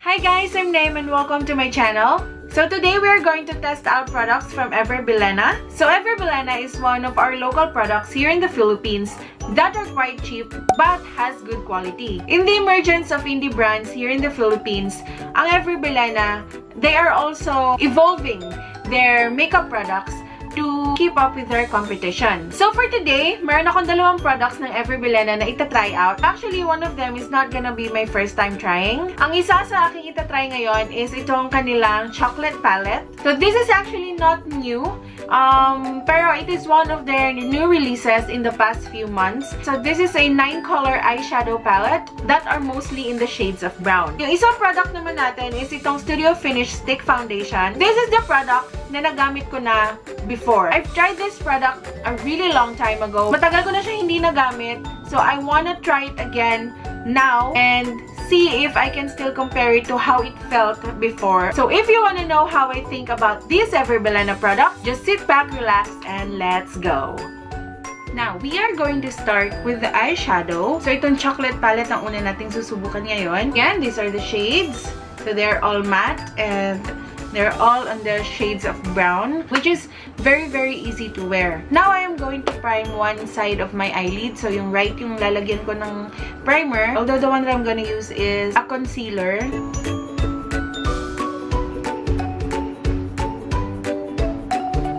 Hi guys, I'm Neym and welcome to my channel. So today we are going to test out products from Bilena. So Bilena is one of our local products here in the Philippines that are quite cheap but has good quality. In the emergence of indie brands here in the Philippines, ang Bilena, they are also evolving their makeup products to keep up with their competition. So for today, meron akong dalawang products ng Bilena na itatry out. Actually, one of them is not gonna be my first time trying. Ang isa sa aking itatry ngayon is itong kanilang chocolate palette. So this is actually not new. Pero it is one of their new releases in the past few months. So this is a 9-color eyeshadow palette that are mostly in the shades of brown. Yung isang product naman natin is itong Studio Finish Stick Foundation. This is the product na nagamit ko na before. I've tried this product a really long time ago. Matagal ko na siya hindi nagamit. So I wanna try it again now and see if I can still compare it to how it felt before. So if you want to know how I think about this Bilena product, just sit back, relax, and let's go. Now, we are going to start with the eyeshadow. So itong chocolate palette ang una nating susubukan ngayon. Again, these are the shades. So they're all matte and they're all on the shades of brown, which is very, very easy to wear. Now, I am going to prime one side of my eyelid. So, yung right yung lalagyan ko ng primer. Although, the one that I'm gonna use is a concealer.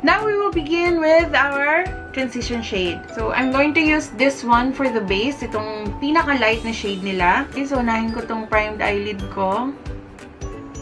Now, we will begin with our transition shade. So, I'm going to use this one for the base. Itong pinaka-light na shade nila. Okay, so, unahin ko tong primed eyelid ko.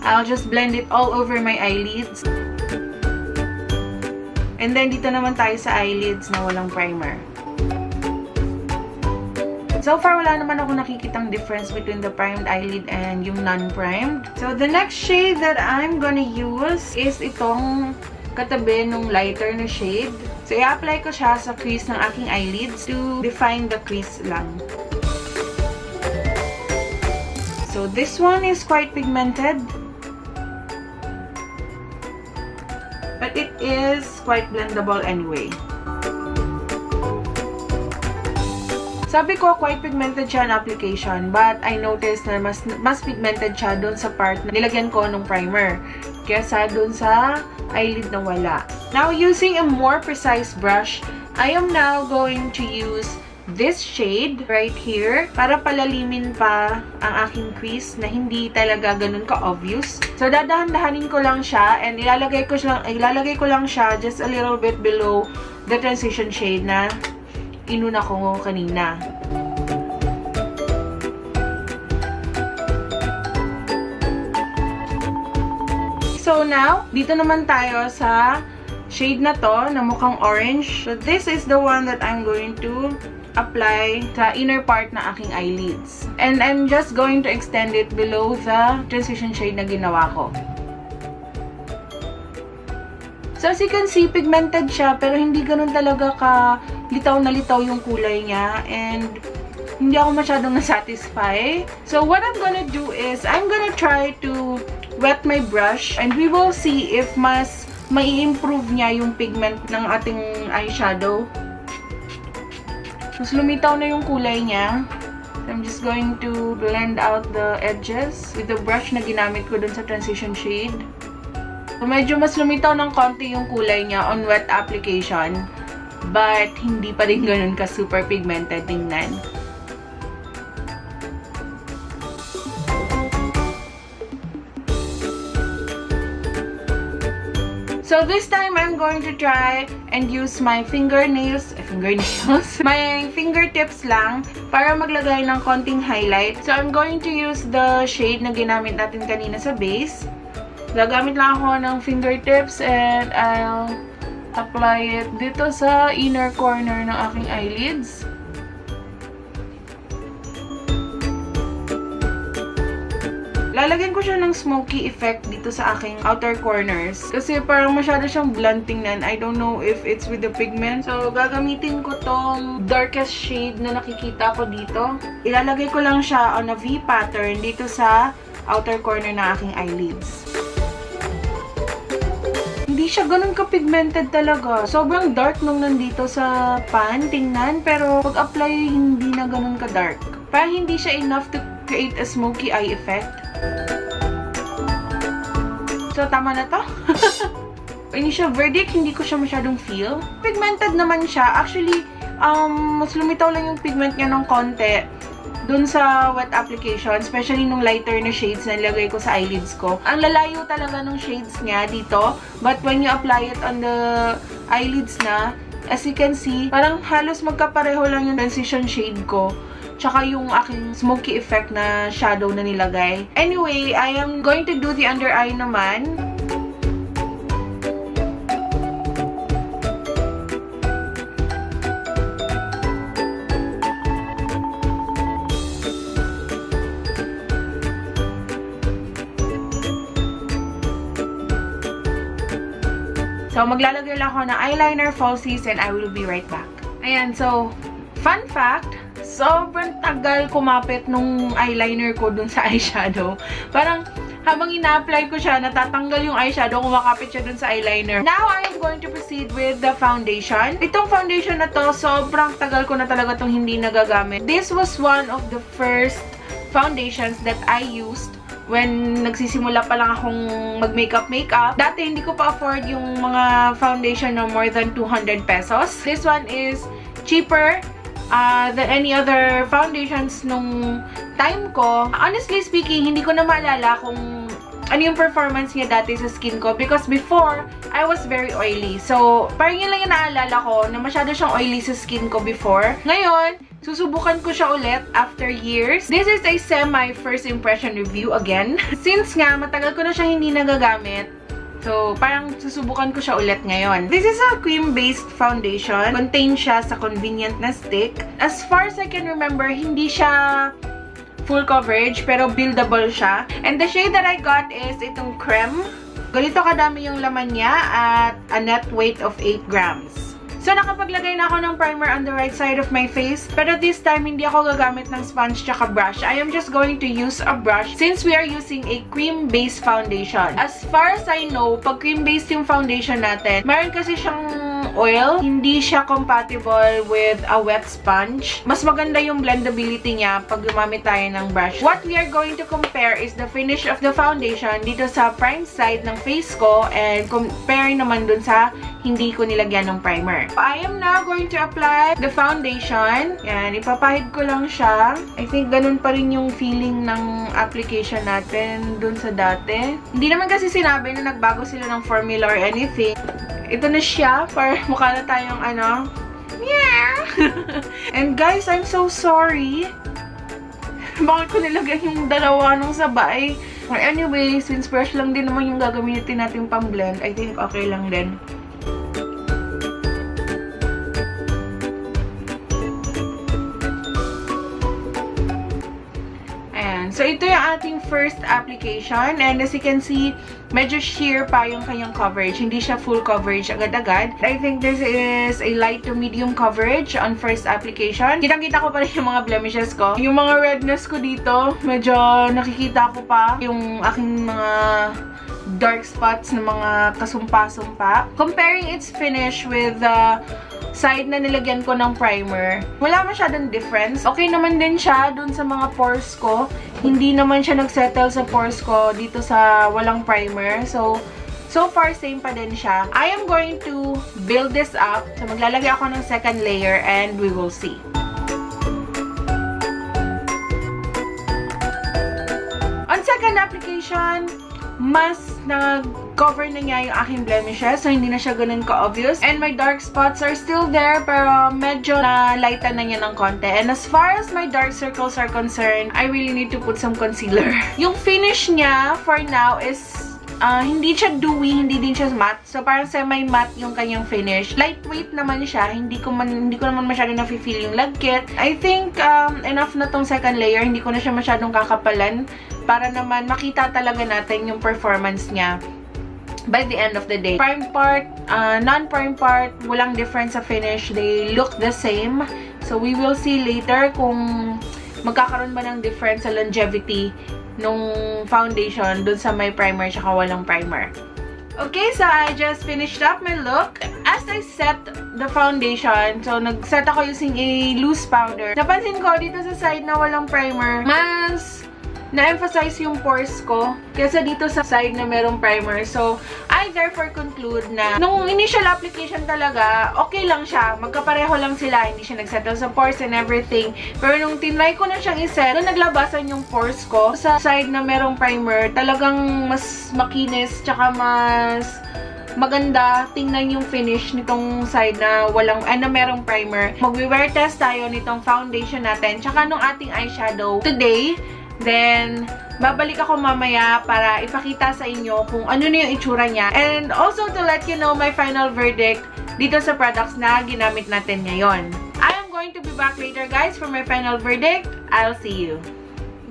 I'll just blend it all over my eyelids. And then, dito naman tayo sa eyelids na walang primer. So far, wala naman ako nakikitang difference between the primed eyelid and yung non-primed. So, the next shade that I'm gonna use is itong katabi nung lighter na shade. So, i-apply ko siya sa crease ng aking eyelids to define the crease lang. So, this one is quite pigmented. But it is quite blendable anyway. Sabi ko, quite pigmented siya na application. But I noticed na mas pigmented siya dun sa part na nilagyan ko nung primer. Kesa dun sa eyelid na wala. Now, using a more precise brush, I am now going to use this shade right here para palalimin pa ang aking crease na hindi talaga ganun ka-obvious. So, dadahan-dahanin ko lang siya and ilalagay ko lang siya just a little bit below the transition shade na inuna ko kanina. So, now, dito naman tayo sa shade na to na mukhang orange. So, this is the one that I'm going to apply sa inner part na aking eyelids. And I'm just going to extend it below the transition shade na ginawa ko. So, as you can see, pigmented siya, pero hindi ganun talaga ka litaw na litaw yung kulay niya. And hindi ako masyadong nasatisfy. So, what I'm gonna do is, I'm gonna try to wet my brush and we will see if mas mai-improve niya yung pigment ng ating eyeshadow. Mas lumitaw na yung kulay niya. So, I'm just going to blend out the edges with the brush na ginamit ko dun sa transition shade. So, medyo mas lumitaw ng konti yung kulay niya on wet application. But, hindi pa rin ganun ka super pigmented tingnan. So, this time, I'm going to try and use my my fingertips lang para maglagay ng konting highlight. So, I'm going to use the shade na ginamit natin kanina sa base. Gagamit lang ako ng fingertips and I'll apply it dito sa inner corner ng aking eyelids. Lalagyan ko siya ng smoky effect dito sa aking outer corners. Kasi parang masyado siyang blunt tingnan. I don't know if it's with the pigment. So, gagamitin ko tong darkest shade na nakikita ko dito. Ilalagay ko lang siya on a V pattern dito sa outer corner na aking eyelids. Hindi siya ganun ka-pigmented talaga. Sobrang dark nung nandito sa pan, tingnan. Pero pag-apply, hindi na ganun ka-dark. Parang hindi siya enough to create a smoky eye effect. So, tama na to. Initial verdict, hindi ko siya masyadong feel. Pigmented naman siya. Actually, mas lumitaw lang yung pigment niya ng konti dun sa wet application, especially nung lighter na shades na nilagay ko sa eyelids ko. Ang lalayo talaga ng shades niya dito, but when you apply it on the eyelids na, as you can see, parang halos magkapareho lang yung transition shade ko tsaka yung aking smoky effect na shadow na nilagay. Anyway, I am going to do the under eye naman. So, maglalagay lang ako ng eyeliner, falsies, and I will be right back. Ayan, so, fun fact, sobrang tagal kumapit nung eyeliner ko dun sa eyeshadow. Parang, habang ina-apply ko siya, natatanggal yung eyeshadow, kumakapit siya dun sa eyeliner. Now, I am going to proceed with the foundation. Itong foundation na to, sobrang tagal ko na talaga itong hindi nagagamit. This was one of the first foundations that I used when nagsisimula pa lang akong mag-makeup. Dati, hindi ko pa afford yung mga foundation na more than 200 pesos. This one is cheaper than any other foundations nung time ko. Honestly speaking, hindi ko na maalala kung ano yung performance niya dati sa skin ko. Because before, I was very oily. So, parang yun lang yung naalala ko na masyado siyang oily sa skin ko before. Ngayon, susubukan ko siya ulit after years. This is a semi-first impression review again. Since nga, matagal ko na siya hindi nagagamit. So, parang susubukan ko siya ulit ngayon. This is a cream-based foundation. Contain siya sa convenient na stick. As far as I can remember, hindi siya full coverage, pero buildable siya. And the shade that I got is itong creme. Ganito kadami yung laman niya at a net weight of 8 grams. So, nakapaglagay na ako ng primer on the right side of my face. Pero this time, hindi ako gagamit ng sponge tsaka brush. I am just going to use a brush since we are using a cream-based foundation. As far as I know, pag cream-based yung foundation natin, meron kasi siyang oil. Hindi siya compatible with a wet sponge. Mas maganda yung blendability niya pag gumamit tayo ng brush. What we are going to compare is the finish of the foundation dito sa prime side ng face ko and compare naman dun sa hindi ko nilagyan ng primer. I am now going to apply the foundation. Yan, ipapahid ko lang siya. I think ganun pa rin yung feeling ng application natin dun sa dati. Hindi naman kasi sinabi na nagbago sila ng formula or anything. Ito na siya, para mukha na tayong ano. Yeah! And guys, I'm so sorry. Bakit ko nilagay yung dalawa nung sabay? Anyway, since brush lang din naman yung gagamitin natin pang-blend, I think okay lang din. So, ito yung ating first application. And as you can see, medyo sheer pa yung kanyang coverage. Hindi siya full coverage agad-agad. I think this is a light to medium coverage on first application. Kitang-kita ko pa rin yung mga blemishes ko. Yung mga redness ko dito, medyo nakikita ko pa yung aking mga dark spots na mga kasumpa-sumpa. Comparing its finish with the side na nilagyan ko ng primer, wala masyadong difference. Okay naman din siya dun sa mga pores ko. Hindi naman siya nagsettle sa pores ko dito sa walang primer. So far, same pa din siya. I am going to build this up. So, maglalagay ako ng second layer and we will see. On second application, mas nag-cover na niya yung aking blemishes. So, hindi na siya ganun ka-obvious. And my dark spots are still there, pero medyo na-lighten na niya ng konti. And as far as my dark circles are concerned, I really need to put some concealer. Yung finish niya, for now, is hindi siya dewy, hindi din siya matte. So, parang semi-matte yung kanyang finish. Lightweight naman siya. Hindi ko naman masyado na-feel yung lagkit. I think, enough na tong second layer. Hindi ko na siya masyadong kakapalan para naman makita talaga natin yung performance niya by the end of the day. Prime part, non-prime part, walang difference sa finish. They look the same. So, we will see later kung magkakaroon ba ng difference sa longevity nung foundation dun sa may primer tsaka walang primer. Okay, so I just finished up my look. As I set the foundation, so nag-set ako using a loose powder. Napansin ko dito sa side na walang primer, mas na-emphasize yung pores ko kaysa dito sa side na merong primer. So, I therefore conclude na nung initial application talaga, okay lang siya. Magkapareho lang sila. Hindi siya nagsettle sa pores and everything. Pero nung tinry ko na siyang iset, nung naglabasan yung pores ko sa side na merong primer, talagang mas makinis tsaka mas maganda tingnan yung finish nitong side na na merong primer. Magwi-wear test tayo nitong foundation natin tsaka nung ating eyeshadow today. Then, babalik ako mamaya para ipakita sa inyo kung ano na yung itsura niya. And also to let you know my final verdict dito sa products na ginamit natin ngayon. I am going to be back later guys for my final verdict. I'll see you.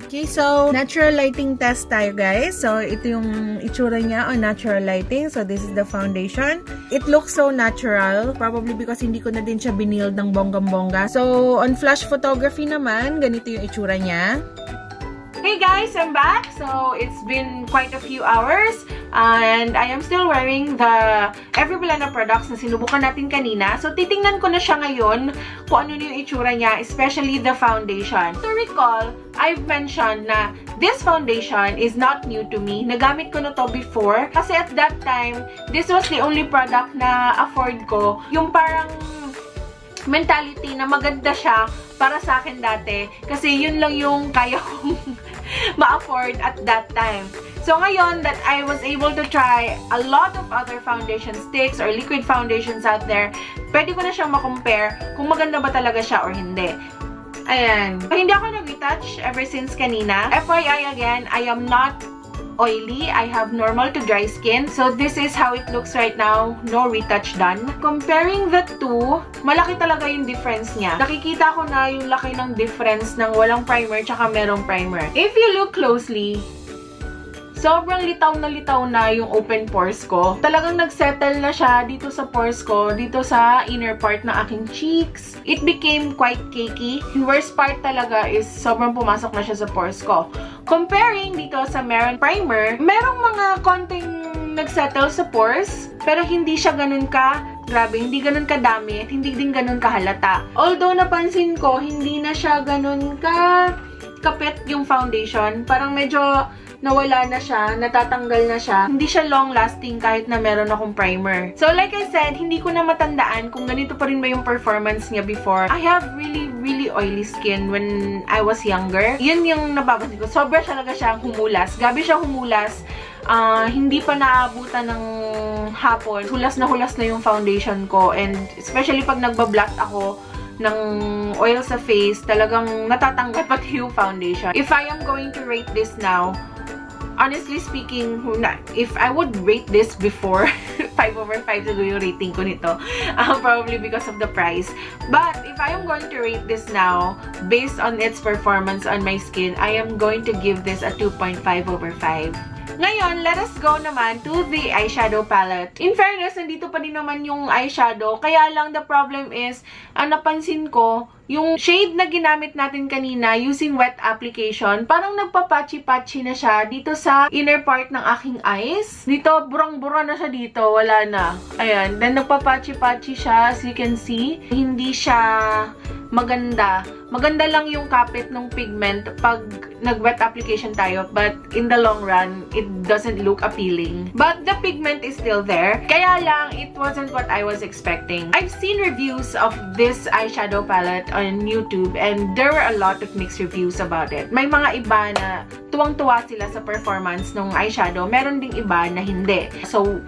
Okay, so natural lighting test tayo guys. So, ito yung itsura niya on natural lighting. So, this is the foundation. It looks so natural. Probably because hindi ko na din siya binild ng bonggang-bongga. So, on flash photography naman, ganito yung itsura niya. Hey guys, I'm back. So, it's been quite a few hours and I am still wearing the Every Bilena products na sinubukan natin kanina. So, titingnan ko na siya ngayon kung ano yung itsura niya, especially the foundation. To recall, I've mentioned na this foundation is not new to me. Nagamit ko na to before kasi at that time, this was the only product na afford ko. Yung parang mentality na maganda siya para sa akin dati kasi yun lang yung kaya kong ma-afford at that time. So, ngayon that I was able to try a lot of other foundation sticks or liquid foundations out there, pwede ko na siyang ma-compare kung maganda ba talaga siya or hindi. Ayan. Hindi ako nag-retouch ever since kanina. FYI again, I am not oily. I have normal to dry skin. So, this is how it looks right now. No retouch done. Comparing the two, malaki talaga yung difference niya. Nakikita ko na yung laki ng difference ng walang primer tsaka merong primer. If you look closely, sobrang litaw na yung open pores ko. Talagang nagsettle na siya dito sa pores ko, dito sa inner part ng aking cheeks. It became quite cakey. The worst part talaga is sobrang pumasok na siya sa pores ko. Comparing dito sa meron primer, merong mga konting nagsettle sa pores, pero hindi siya ganun ka grabe, hindi ganun kadami at hindi din ganun kahalata. Although napansin ko, hindi na siya ganun kapit yung foundation. Parang medyo nawala na siya, natatanggal na siya. Hindi siya long-lasting kahit na meron akong primer. So, like I said, hindi ko na matandaan kung ganito pa rin ba yung performance niya before. I have really oily skin when I was younger. Yun yung nababansin ko. Sobra talaga siyang humulas. Gabi siya humulas. Hindi pa naabutan ng hapon. Hulas na yung foundation ko. And especially pag nagbablot ako ng oil sa face, talagang natatanggal pati yung foundation. If I am going to rate this now, honestly speaking, if I would rate this before, 5/5 siguro yung rating ko nito. Probably because of the price. But if I am going to rate this now, based on its performance on my skin, I am going to give this a 2.5/5. Ngayon, let us go naman to the eyeshadow palette. In fairness, nandito pa din naman yung eyeshadow. Kaya lang, the problem is, ang napansin ko, yung shade na ginamit natin kanina using wet application, parang nagpapatchy-patchy na siya dito sa inner part ng aking eyes. Dito, burang-bura na siya dito. Wala na. Ayan. Then, nagpapatchy-patchy siya. As you can see, hindi siya maganda. Maganda lang yung kapit ng pigment pag nag-wet application tayo, but in the long run, it doesn't look appealing. But the pigment is still there. Kaya lang, it wasn't what I was expecting. I've seen reviews of this eyeshadow palette on YouTube, and there were a lot of mixed reviews about it. May mga iba na tuwang-tuwa sila sa performance ng eyeshadow. Meron ding iba na hindi. So,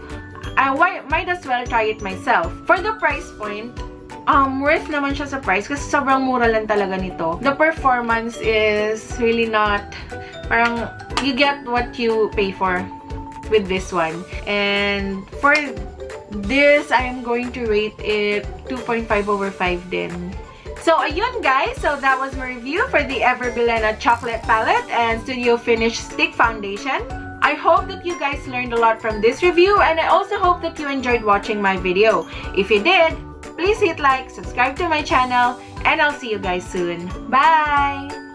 I might as well try it myself. For the price point, worth naman siya sa price kasi sobrang mura lang talaga nito. The performance is really not, parang you get what you pay for with this one. And for this, I am going to rate it 2.5/5 din. So, ayun guys. So, that was my review for the Ever Bilena Chocolate Palette and Studio Finish Stick Foundation. I hope that you guys learned a lot from this review, and I also hope that you enjoyed watching my video. If you did, please hit like, subscribe to my channel, and I'll see you guys soon. Bye!